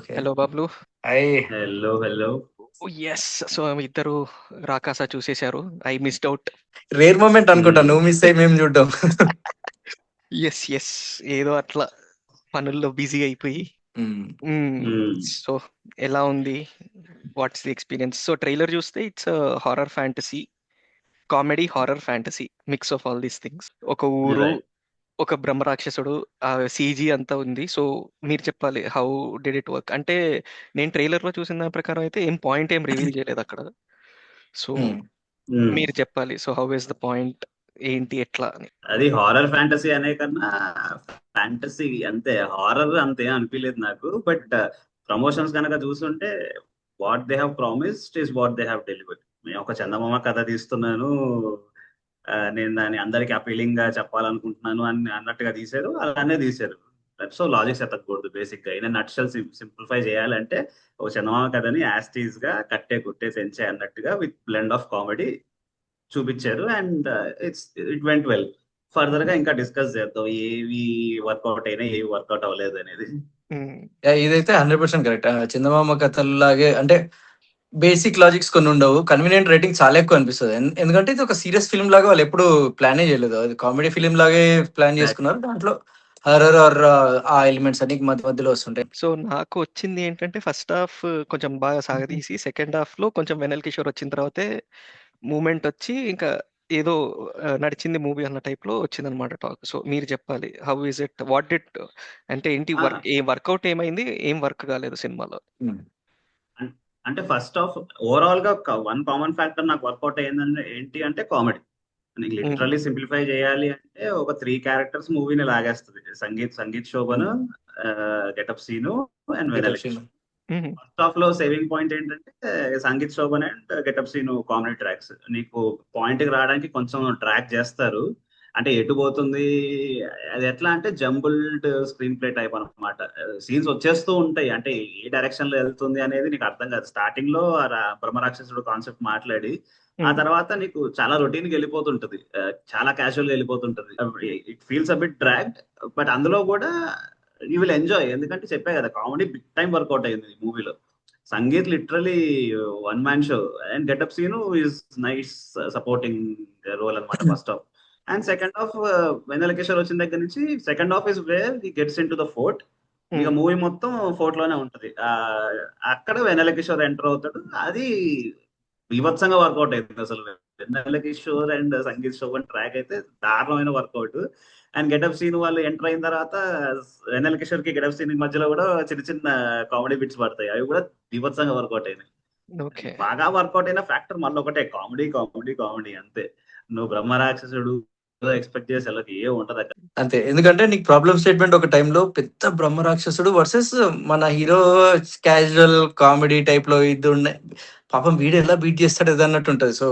Okay. Hello Bablu. Hi. Hello hello. Yes. So ఇద్దరు రాకాస చూసేశారు. I missed out. Rare moment అనుకుంటా నువ్వు మిస్ అయ్యి మేము చూడడం. ఎస్ ఎస్ ఏదో అట్లా పనుల్లో బిజీ అయిపోయి. సో ఎలా ఉంది, what's the experience? So trailer చూస్తే it's horror fantasy, comedy horror fantasy, mix of all these things. ఒక ఊరు, Right. ఒక బ్రహ్మరాక్షసుడు, సీజీ అంతా ఉంది. సో మీరు చెప్పాలి, హౌ డిడ్ ఇట్ వర్క్? అంటే నేను ట్రైలర్ లో చూసిన దాని ప్రకారం అయితే ఏం పాయింట్ ఏం రివీల్ చేయలేదు అక్కడ. సో మీరు చెప్పాలి, so how is the point, ఏంటి, ఎట్లా అని. అది హారర్ ఫ్యాంటసీ అనే కన్నా ఫ్యాంటసీ అంతే, హారర్ అంతే అనిపించలేదు నాకు. బట్ ప్రమోషన్స్ కనుక చూస్తుంటే what they have promised is what they have delivered. నేను ఒక చందమామ కథ తీస్తున్నాను, నేను దాన్ని అందరికి అపీలింగ్ గా చెప్పాలనుకుంటున్నాను అని అన్నట్టుగా తీశారు, అలానే తీశారు. సో లాజిక్స్ ఎత్తకూడదు బేసిక్ గా. నేను నట్షల్ సింప్లిఫై చేయాలంటే ఒక చందమామ కథని యాస్టీస్ గా కట్టే కుట్టే సెంచే అన్నట్టుగా విత్ బ్లెండ్ ఆఫ్ కామెడీ చూపించారు. And it went well. Further గా ఇంకా డిస్కస్ చేద్దాం ఏవి వర్కౌట్ అయినా ఏవి వర్కౌట్ అవ్వలేదు అనేది. ఇదైతే 100% కరెక్ట్. చందమామ కథల్లాగే అంటే బేసిక్ లాజిక్స్ కొన్ని ఉండవు, కన్వీనియంట్ రైటింగ్ చాలా ఎక్కువ అనిపిస్తుంది. ఎందుకంటే ఇది ఒక సీరియస్ ఫిల్మ్ లాగా వాళ్ళు ఎప్పుడు ప్లానే చేయలేదు, అది కామెడీ ఫిల్మ్ లాగే ప్లాన్ చేసుకున్నారు. దాంట్లో హర్రర్ ఆర్ ఆ ఎలిమెంట్స్ అన్ని మధ్య మధ్యలో వస్తుంటాయి. సో నాకు వచ్చింది ఏంటంటే ఫస్ట్ హాఫ్ కొంచెం బాగా సాగదీసి, సెకండ్ హాఫ్ లో కొంచెం వెనల్ కిషోర్ వచ్చిన తర్వాతే మూమెంట్ వచ్చి ఇంకా ఏదో నడిచింది మూవీ అన్న టైప్ లో వచ్చింది అనమాట టాక్. సో మీరు చెప్పాలి, how is it, what did, అంటే ఏంటి వర్క్, ఏ వర్కౌట్ ఏమైంది, ఏం వర్క్ కాలేదు సినిమాలో? అంటే ఫస్ట్ ఆఫ్ ఓవరాల్ గా వన్ కామన్ ఫ్యాక్టర్ నాకు వర్కౌట్ అయ్యిందంటే ఏంటి అంటే కామెడీ. నీకు లిటరల్లీ సింప్లిఫై చేయాలి అంటే ఒక 3 క్యారెక్టర్స్ మూవీని లాగేస్తుంది. Sangeeth Shobhan, getup Seenu and Vennela. First half లో సేవింగ్ పాయింట్ ఏంటంటే Sangeeth Shobhan and getup Seenu comedy tracks. నీకు పాయింట్ కి రావడానికి కొంచెం ట్రాక్ చేస్తారు, అంటే ఎటు పోతుంది అది ఎట్లా అంటే జంబుల్డ్ స్క్రీన్ ప్లే టైప్ అనమాట. సీన్స్ వచ్చేస్తూ ఉంటాయి, అంటే ఏ డైరెక్షన్ లో వెళ్తుంది అనేది నీకు అర్థం కాదు. స్టార్టింగ్ లో బ్రహ్మరాక్షసుడు కాన్సెప్ట్ మాట్లాడి ఆ తర్వాత నీకు చాలా రొటీన్ గా వెళ్ళిపోతుంటది, చాలా క్యాజువల్ గా వెళ్ళిపోతుంటది. It feels a bit dragged, but అందులో కూడా యూ విల్ ఎంజాయ్. ఎందుకంటే చెప్పే కదా, కామెడీ బిగ్ టైం వర్కౌట్ అయింది ఈ మూవీలో. Sangeeth literally one man show and getup Seenu is nice supporting role అనమాట first half. And second half Vennela Kishore వచ్చిన దగ్గర నుంచి second half is where he gets into the fort. ఇక మూవీ మొత్తం ఫోర్ట్ లోనే ఉంటది. అక్కడ వెన్నెల కిషోర్ ఎంటర్ అవుతాడు, అది వివత్సంగా వర్కౌట్ అవుతుంది అసలు. వెన్నెల కిషోర్ అండ్ సంగీత్ శోభన్ ట్రాక్ అయితే దారుణమైన వర్కౌట్. అండ్ గెటప్ సీన్ వాళ్ళు ఎంటర్ అయిన తర్వాత వెన్నెల కిషోర్ కి గెటప్ సీన్ మధ్యలో కూడా చిన్న చిన్న కామెడీ బిట్స్ పడతాయి, అవి కూడా వివత్సంగా వర్కౌట్ అయినాయి. బాగా వర్కౌట్ అయిన ఫ్యాక్టర్ మళ్ళీ ఒకటే, కామెడీ కామెడీ కామెడీ అంతే. నువ్వు బ్రహ్మరాక్షసుడు ఎక్స్పెక్ట్ చేసి వాళ్ళకి ఏ ఉంటది అక్కడ అంతే. ఎందుకంటే నీకు ప్రాబ్లమ్ స్టేట్మెంట్ ఒక టైంలో పెద్ద బ్రహ్మరాక్షసుడు వర్సెస్ మన హీరో క్యాజువల్ కామెడీ టైప్ లో ఇది ఉండే, పాపం వీడు ఎలా బీట్ చేస్తాడు ఇది అన్నట్టు ఉంటది. సో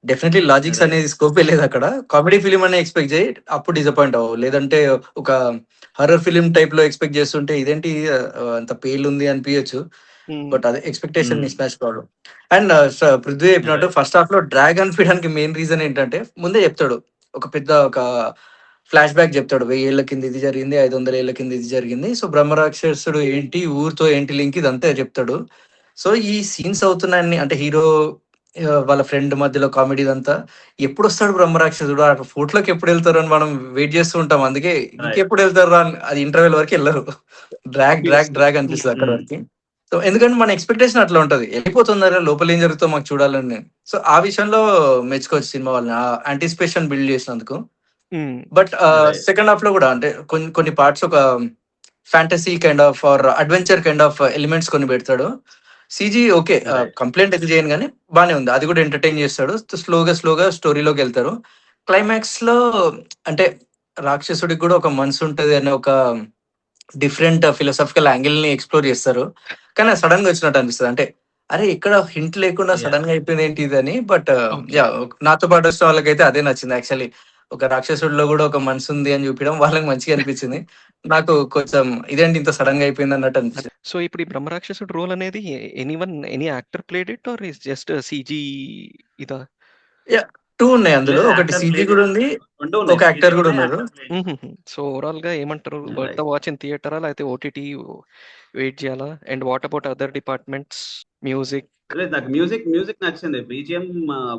డెఫినెట్లీ లాజిక్స్ అనేది స్కోపే లేదు అక్కడ. కామెడీ ఫిలిం అనే ఎక్స్పెక్ట్ చేయి, అప్పుడు డిసప్పాయింట్ అవ్వవు. లేదంటే ఒక హర్రర్ ఫిలిం టైప్ లో ఎక్స్పెక్ట్ చేస్తుంటే ఇదేంటి అంత పేలు ఉంది అనిపించచ్చు, బట్ అదే expectation miss match problem. And Prithvi చెప్పినట్టు ఫస్ట్ హాఫ్ లో డ్రాగ్ అనిపించడానికి మెయిన్ రీజన్ ఏంటంటే ముందే చెప్తాడు, ఒక పెద్ద ఒక ఫ్లాష్ బ్యాక్ చెప్తాడు, 1000 ఏళ్ల కింద ఇది జరిగింది, 500 ఏళ్ల కింద ఇది జరిగింది. సో బ్రహ్మరాక్షసుడు ఏంటి, ఊరితో ఏంటి లింక్, ఇదంతా చెప్తాడు. సో ఈ సీన్స్ అవుతున్నాయని అంటే హీరో వాళ్ళ ఫ్రెండ్ మధ్యలో కామెడీ ఇదంతా, ఎప్పుడు వస్తాడు బ్రహ్మరాక్షసుడు, ఆ ఫోటోలోకి ఎప్పుడు వెళ్తారు అని మనం వెయిట్ చేస్తూ ఉంటాం. అందుకే ఇంకెప్పుడు వెళ్తారు అని, అది ఇంటర్వెల్ వరకు వెళ్ళరు, డ్రాగ్ డ్రాగ్ డ్రాగ్ అనిపిస్తుంది అక్కడ వరకు. సో ఎందుకంటే మన ఎక్స్పెక్టేషన్ అట్లా ఉంటది, వెళ్ళిపోతుందా లోపల ఏం జరుగుతుందో మాకు చూడాలని. సో ఆ విషయంలో మెచ్చుకోవచ్చు సినిమా వాళ్ళని, యాంటిసిపేషన్ బిల్డ్ చేసినందుకు. బట్ సెకండ్ హాఫ్ లో కూడా అంటే కొన్ని పార్ట్స్ ఒక fantasy kind of or adventure kind of elements కొన్ని పెడతాడు. సీజీ ఓకే, కంప్లైంట్ అయితే చేయను కానీ బానే ఉంది, అది కూడా ఎంటర్టైన్ చేస్తాడు. స్లోగా స్టోరీలోకి వెళ్తారు. క్లైమాక్స్ లో అంటే రాక్షసుడికి కూడా ఒక మనసు ఉంటది అనే ఒక డిఫరెంట్ ఫిలాసఫికల్ యాంగిల్ ని ఎక్స్ప్లోర్ చేస్తారు. కానీ సడన్ గా వచ్చినట్టు అనిపిస్తుంది, అంటే అరే ఇక్కడ హింట్ లేకుండా సడన్ గా అయిపోయింది ఏంటి ఇది అని. బట్ యా, నాతో పాటు వచ్చిన వాళ్ళకైతే అదే నచ్చింది యాక్చువల్లీ. ఒక రాక్షసుడిలో కూడా ఒక మనసు ఉంది అని చూపించడం వాళ్ళకి మంచిగా అనిపించింది. నాకు కొంచెం ఇదేంటి ఇంత సడన్ గా అయిపోయింది అన్నట్టు అనిపించింది. సో ఇప్పుడు ఈ బ్రహ్మరాక్షసుడు రోల్ అనేది any actor played it or is just CG ఇదా? 2 ఉన్నాయి అందులో. లేదు, ఒకటి యాక్టర్ సీజీ ప్లే కూడా ఉంది. రెండు ఒక ఉన్నాయి, యాక్టర్ సీజీ కూడా ఉన్నాయి, ఉన్నారు. యాక్టర్ ప్లే సో ఓవరాల్ గా ఏమంటారు, worth the right. Watch in థియేటరా లేకపోతే ఓటీటీ వెయిట్ చేయాలా? And what about other departments, music? లేదు, నాకు మ్యూజిక్ మ్యూజిక్ నచ్చింది, బీజిఎం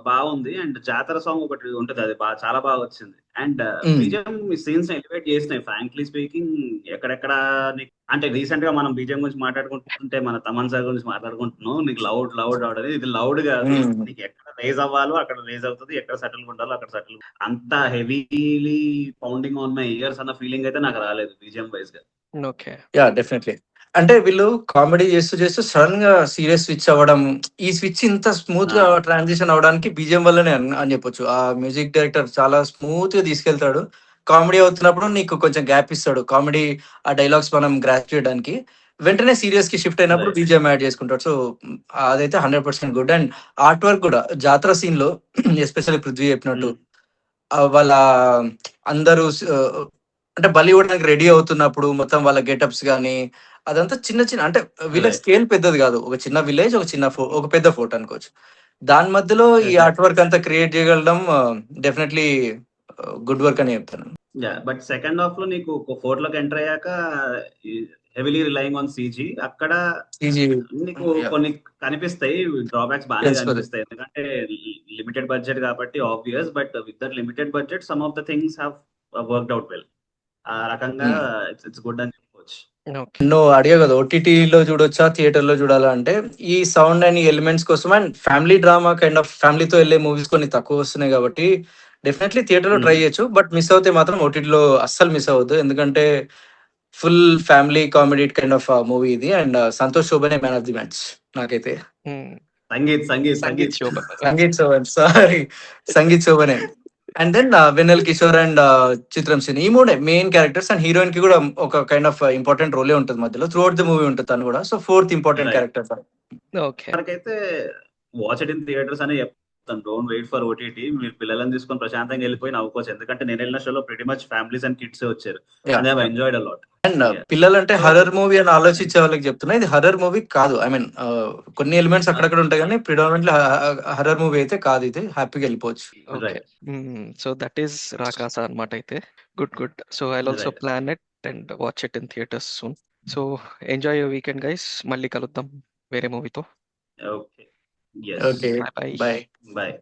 బాగుంది. అండ్ జాతర సాంగ్ ఒకటి ఉంటుంది, అది చాలా బాగా వచ్చింది. And hmm. BGM scenes elevate చేసినాయి, ఫ్రాంక్లీ స్పీకింగ్. ఎక్కడెక్కడ అంటే రీసెంట్ గా మనం బీజిఎం గురించి మాట్లాడుకుంటుంటే మన తమన్ సార్ గురించి మాట్లాడుకుంటున్నాం. నీకు లౌడ్ లౌడ్ లౌడ్ అనేది, ఇది లౌడ్ కాదు. హ్మ్. నీకు ఎక్కడ రేజ్ అవ్వాలో అక్కడ రేజ్ అవుతుంది, ఎక్కడ సెటిల్ ఉండాలో అక్కడ సెటిల్. అంత heavily pounding on my years అన్న ఫీలింగ్ అయితే నాకు రాలేదు బీజిఎం వైజ్ గా. ఓకే. యాహ్! డెఫినైట్లీ. అంటే వీళ్ళు కామెడీ చేస్తూ చేస్తూ సడెన్‌గా సీరియస్ స్విచ్ అవ్వడం. ఈ స్విచ్ ఇంత స్మూత్‌గా ట్రాన్సిషన్ అవ్వడానికి బీజీఎం వల్లనే అని చెప్పొచ్చు. ఆ మ్యూజిక్ డైరెక్టర్ చాలా స్మూత్‌గా తీసుకెళ్తాడు. కామెడీ అవుతున్నప్పుడు నీకు కొంచెం గ్యాప్ ఇస్తాడు. కామెడీ ఆ డైలాగ్స్ మనం గ్రాస్ప్ చేయడానికి. వెంటనే సీరియస్‌కి షిఫ్ట్ అయినప్పుడు రైట్. బీజీఎం యాడ్ చేసుకుంటాడు. సో, అదైతే 100% గుడ్. అండ్ ఆర్ట్ వర్క్ కూడా జాతర సీన్‌లో ఎస్పెషల్లీ పృథ్వీ చెప్పినట్టు వాళ్ళ అందరూ అంటే బలి ఇవ్వడానికి రెడీ అవుతున్నప్పుడు మొత్తం వాళ్ళ గెటప్స్ గాని, అదంతా చిన్న చిన్న అంటే విలేజ్ రైట్. స్కేల్ పెద్దది కాదు. ఒక చిన్న విలేజ్, ఒక చిన్న ఒక పెద్ద ఫోర్ట్ అనుకోవచ్చు. దాని మధ్యలో ఈ ఆర్ట్ వర్క్ అంతా క్రియేట్ చేయగలడం డెఫినెట్లీ గుడ్ వర్క్ అని చెప్తాను. బట్ సెకండ్ హాఫ్ లో నీకు ఫోర్ట్ లోకి ఎంటర్ అయ్యాక హెవీలీ రిలయింగ్ ఆన్ సీజీ, అక్కడ సీజీ నీకు కొన్ని కనిపిస్తాయి, డ్రాబ్యాక్స్ బాగానే తెలుసుకోదు. కనిపిస్తాయి. ఎందుకంటే లిమిటెడ్ బడ్జెట్ కాబట్టి obvious, but with that limited budget some of the things have worked out well. ఆ రకంగా ఇట్స్ గుడ్ అని చెప్పుకోవచ్చు. ఓకే. నువ్వు అడిగావు కదా ఓటీటీలో చూడొచ్చా, థియేటర్‌లో చూడాలా అంటే, ఈ సౌండ్ అండ్ ఈ ఎలిమెంట్స్ కోసం and family drama kind of ఫ్యామిలీతో వెళ్ళే మూవీస్ కొన్ని తక్కువ వస్తున్నాయి కాబట్టి డెఫినెట్లీ థియేటర్‌లో ట్రై చేయొచ్చు. బట్ మిస్ అవుతే మాత్రం ఓటీటీలో అస్సలు మిస్ అవ్వద్దు. ఎందుకంటే full family comedy kind of movie ఇది. అండ్ సంతోష్ శోభనే మ్యాన్ ఆఫ్ ది మ్యాచ్ నాకైతే. సంగీత్ సంగీత్ సంగీత్ శోభన్. సంగీత్ శోభన్ సారీ, సంగీత్ శోభనే. And then Vennela Kishore and Chitram Seenu, ఈ మూడే మెయిన్ క్యారెక్టర్స్. అండ్ హీరోయిన్ కి కూడా ఒక కైండ్ ఆఫ్ ఇంపార్టెంట్ రోలే ఉంటుంది మధ్యలో, త్రూ అవుట్ ది మూవీ ఉంటుంది తను కూడా. So fourth important right. Character. Okay. వరకైతే వాచ్ ఇట్ ఇన్ థియేటర్స్ అనే చెప్తాను. Don't wait for OTT. మీరు పిల్లలను తీసుకొని ప్రశాంతంగా వెళ్ళిపోయి నవ్వుకోవచ్చు. ఎందుకంటే నేను వెళ్ళిన షోలో pretty much families and kids వచ్చారు. And they have enjoyed a lot. And పిల్లలంటే So, హర్రర్ మూవీ అని ఆలోచించే వాళ్ళకి చెప్తున్నా, ఇది హర్రర్ మూవీ కాదు. ఐ మీన్ కొన్ని ఎలిమెంట్స్ అక్కడక్కడ ఉంటాయి కానీ ప్రిడామినెంట్లీ హర్రర్ మూవీ అయితే కాదు. ఇది హ్యాపీగా వెళ్ళిపోవచ్చు. Okay. Right. So that is Raakaasa అన్నమాట అయితే. Good, good. So I'll also right. Plan it and watch it in theatres soon. So enjoy your weekend guys. మళ్ళీ కలుద్దాం వేరే మూవీతో. Okay. Yes. Okay, bye bye. Bye. Bye.